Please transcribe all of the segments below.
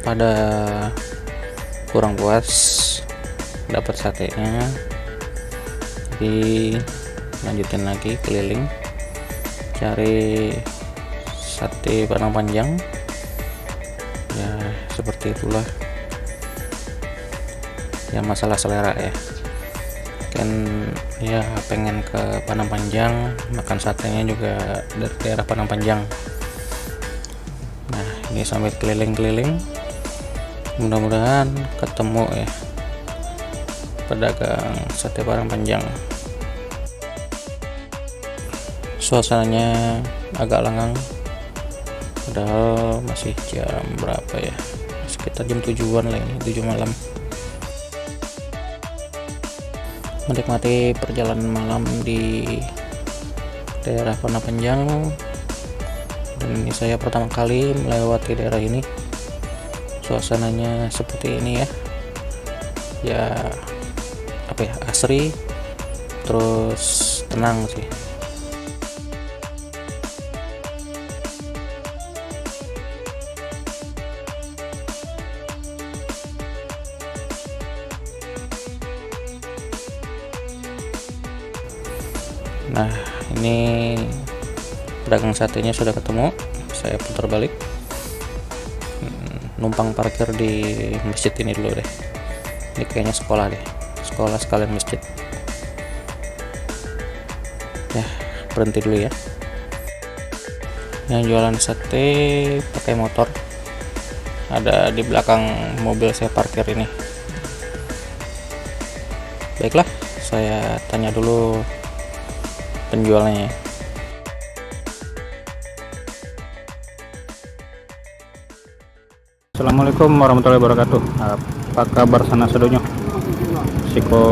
pada kurang puas dapat satenya, jadi lanjutin lagi keliling cari sate Padang Panjang. Ya seperti itulah ya, masalah selera ya kan, ya pengen ke Padang Panjang, makan satenya juga dari daerah Padang Panjang. Nah ini sambil keliling-keliling, mudah-mudahan ketemu ya pedagang sate Padang Panjang. Suasananya agak lengang, padahal masih jam berapa ya, sekitar jam 7-an lah, ini 7 malam. Menikmati perjalanan malam di daerah Padang Panjang, dan ini saya pertama kali melewati daerah ini. Suasananya seperti ini ya, ya apa ya, asri terus tenang sih. Nah ini pedagang satenya sudah ketemu, saya putar balik, numpang parkir di masjid ini dulu deh. Ini kayaknya sekolah deh, sekolah sekalian masjid ya. Berhenti dulu ya. Yang jualan sate pakai motor ada di belakang mobil saya parkir ini. Baiklah, saya tanya dulu penjualnya. Assalamualaikum warahmatullahi wabarakatuh. Apa kabar sana sedonyo? Siko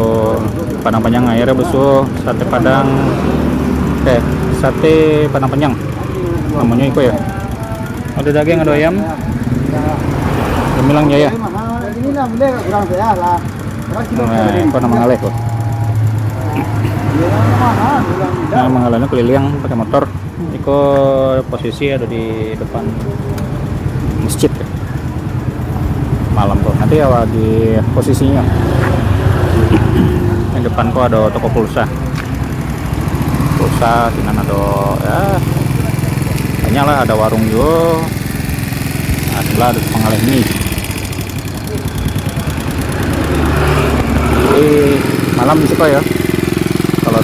Padang Panjang airnya besuh sate Padang. Sate Padang Panjang. Namanya iko ya. Ada daging, ada ayam. Gemilang jaya. Nah, iko nama ngaleh kok. Nah, mengalami keliling pakai motor. Iko posisi ada di depan masjid ya. Malam kok nanti ya di posisinya. Di depan kok ada toko pulsa. Kinan ada ya banyak lah, ada warung juga. Nah, sebelah ada pengalih mie. Jadi malam di situ ya. Kalau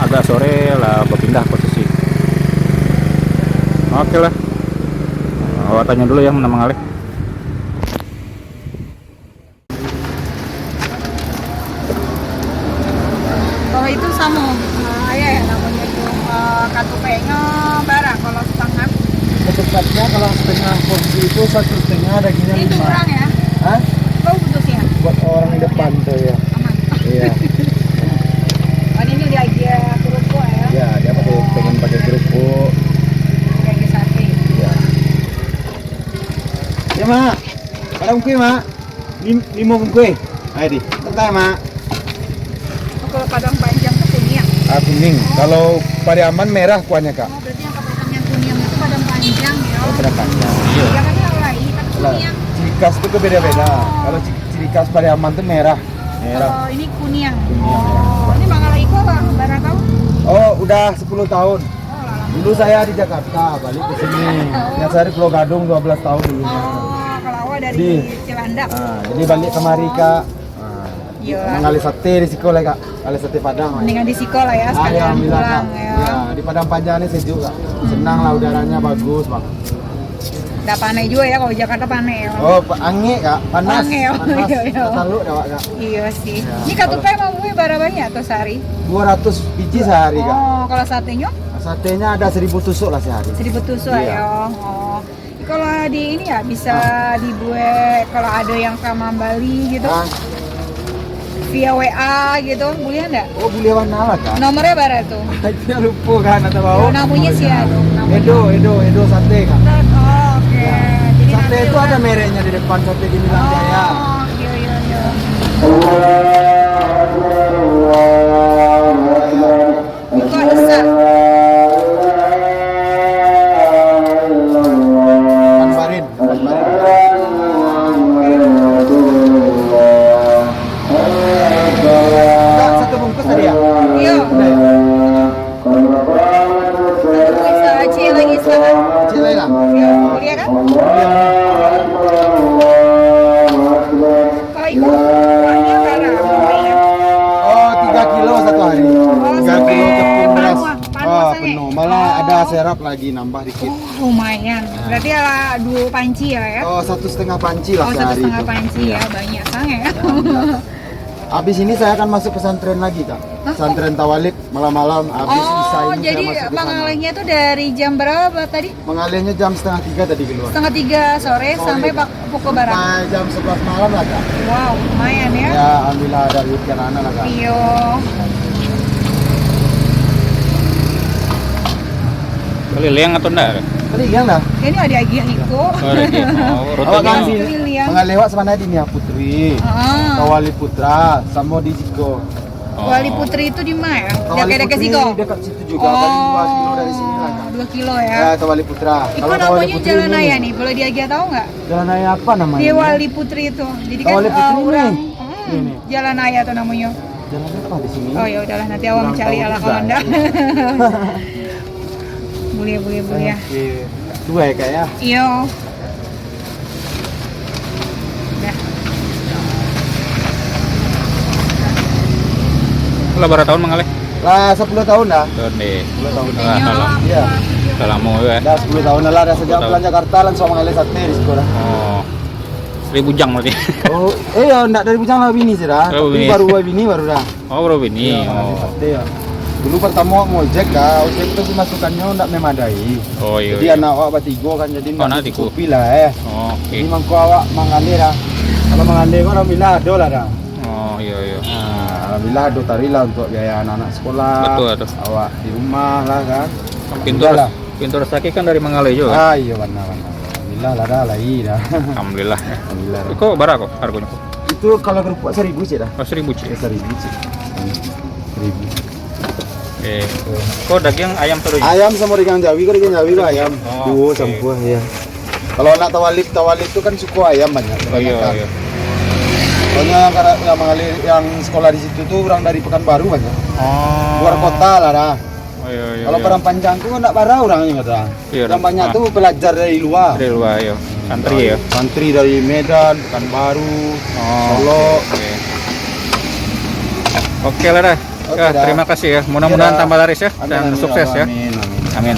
agak sore lah berpindah posisi. Oke lah. Tanya dulu ya nama mengalih. Kalau itu sama ayah ya namanya itu katupenya barang. Kalau setengah Tepatnya kalau setengah porsi itu 1,5, dagingnya 5. itu kurang ya. Hah? Kau putusnya Buat orang di depan tuh ya. aman. Iya. Ini dia aja kerupuk ya. Ya, dia pengen pakai kerupuk. Kayak sate. Iya. Ya, Mak. Padang kue, Mak. 5 kue. Ayo di. Bentar, Mak. Kalau Padang Panjang itu kuning. Kuning. Kalau Pariaman merah kuahnya, Kak. Oh berarti yang Padang yang kuning itu Padang Panjang ya. Oh, Padang Panjang. Iya. Ya kan yang lain kan kuning. Ciri khas itu tuh beda-beda. Kalau ciri khas Pariaman tuh merah. Kalau ini kuning. Kuning, Oh, ini Mangala Iko Bang, barang tahu? Oh, udah 10 tahun. Oh, lama. Dulu saya di Jakarta, balik ke sini. Ya, saya di Pulau Gadung 12 tahun dulunya. Oh, kalau awal dari Di. Cilandak. Jadi balik kemari, Kak. Iya. Mengali sate di sekolah, Kak. Kali sate Padang. Mendingan di sekolah ya, sekalian Alhamdulillah, Kak. pulang ya. Ya, di Padang Panjang ini sejuk, Kak. Senang lah, udaranya bagus, Bang. Udah panen juga ya, kalau Jakarta panen ya. Oh, angin, Kak. Panas. Angin, oh, Panas. iya, iya. Tahu dah, Kak. Iya sih. Ya, Ini katupai mau gue berapa banyak atau sehari? 200 biji sehari, Kak. Oh, kalau satenya Satenya ada 1000 tusuk lah sehari. 1000 tusuk Iya. ya. Oh. Kalau di ini ya bisa dibuat kalau ada yang sama Bali gitu Ah, via WA gitu, boleh enggak? oh, boleh warna lah, Kak. Nomornya berapa tuh? Aja lupa kan atau bau. Oh, namanya sih ya dong. Edo sate, Kak. Oh, oke. Ya. Jadi Sate nanti itu lah. ada mereknya di depan, sate Gemilang Jaya. Oh, iya iya iya. Iko besar. Panbarin. serap lagi nambah dikit. Oh, lumayan. Berarti ya 2 panci ya? Oh, 1,5 panci lah Oh, sehari 1,5 itu. panci ya, banyak sangat ya. Habis ini saya akan masuk pesantren lagi kak. Pesantren Tawalib malam-malam. Habis Isa Oh, ini jadi saya masuk ke sana. mengalihnya tuh dari jam berapa tadi? Mengalihnya jam 2:30 tadi keluar. 2:30 sore sampai pukul berapa? Sampai jam 11 malam lah kak. Wow, lumayan ya. Ya, alhamdulillah ada duit kan anak lah kak. Iyo. Keliling atau enggak? Keliling dah. Ini ada lagi yang ikut. Oh, ada gitu. Oh, Awak rutenya. kan sini Keliling. mengalewat sama di Nia Putri, Ah. Kawali Putra, sama di Siko. Oh. Wali Putri itu di mana? Kawali Dekat-dekat Putri situ. dekat situ juga, paling 2 kilo dari sini lah kak. 2 kilo ya. Ya, Kawali Putra. Itu Kalau Kawali namanya Putri Jalan ini, Raya nih, boleh dia tahu nggak? Jalan Raya apa namanya? Di Wali Putri itu. Jadi kan Wali Putri ini. orang Ini. Jalan Raya tuh namanya. Jalan apa di sini? Oh ya udahlah nanti awak Kurang mencari tahu ala juga. kalau enggak. Boleh. Ya. Oke. 2 ya kak ya. Iyo. Udah. Lah berapa tahun mengalih? Lah 10 tahun dah. Tahun deh. 10 tahun dah. Ah, dalam. Iya. Dalam mau ya. Dah 10 tahun lah dah sejak 10 tahun. pulang Jakarta langsung mengalir sate di sekolah. Oh. 1000 jang berarti. Oh, ya enggak dari Bujang lah bini sih dah. Oh, Tapi bini. baru bini baru dah. Oh, bro ini. Iya, mengalir Oh. sate ya. Dulu pertama mau ojek dah, ojek itu masukannya enggak memadai. Oh iya. Jadi iya. anak awak bertiga kan jadi Oh, anak tiga. cukupi lah Oh, oke. Jadi mangko awak mengalir dah. Kalau mengalir kan alhamdulillah ada lah dah. Oh, iya. Nah, alhamdulillah ada tari lah untuk biaya anak-anak sekolah. Betul, betul. Awak di rumah lah kan. Pintu Udah lah. pintu rezeki kan dari Mengalih juga. Ah iya benar. Alhamdulillah lah dah lagi dah. Alhamdulillah. Alhamdulillah. Kok berapa kok harganya? Itu kalau kerupuk 1.000 sih dah. Oh, 1000 Ya, cik. 1.000 sih. 1.000. Oke. Kok daging ayam terus? Ayam sama ikan jawi, kan ikan jawi lah ayam. Oh, Duo oke. sampah ya. Kalau anak tawalib itu kan suku ayam banyak. Oh iya, kebanyakan. iya. Soalnya karena yang mengalir yang sekolah di situ tuh orang dari Pekanbaru banyak. Oh. Luar kota lah dah. Oh iya, iya. Kalau iya. Padang Panjang tuh enggak parah orangnya kata. Iya, Yang banyak ah. tuh pelajar dari luar. Dari luar ya. Santri ya. Santri dari Medan, Pekanbaru, Oh. Solo. Oke. Oke lah dah. Oke, Ya, dah. terima kasih ya. Mudah-mudahan Iya, dah. tambah laris ya Amin, dan amin, sukses ya. Amin, amin. Amin.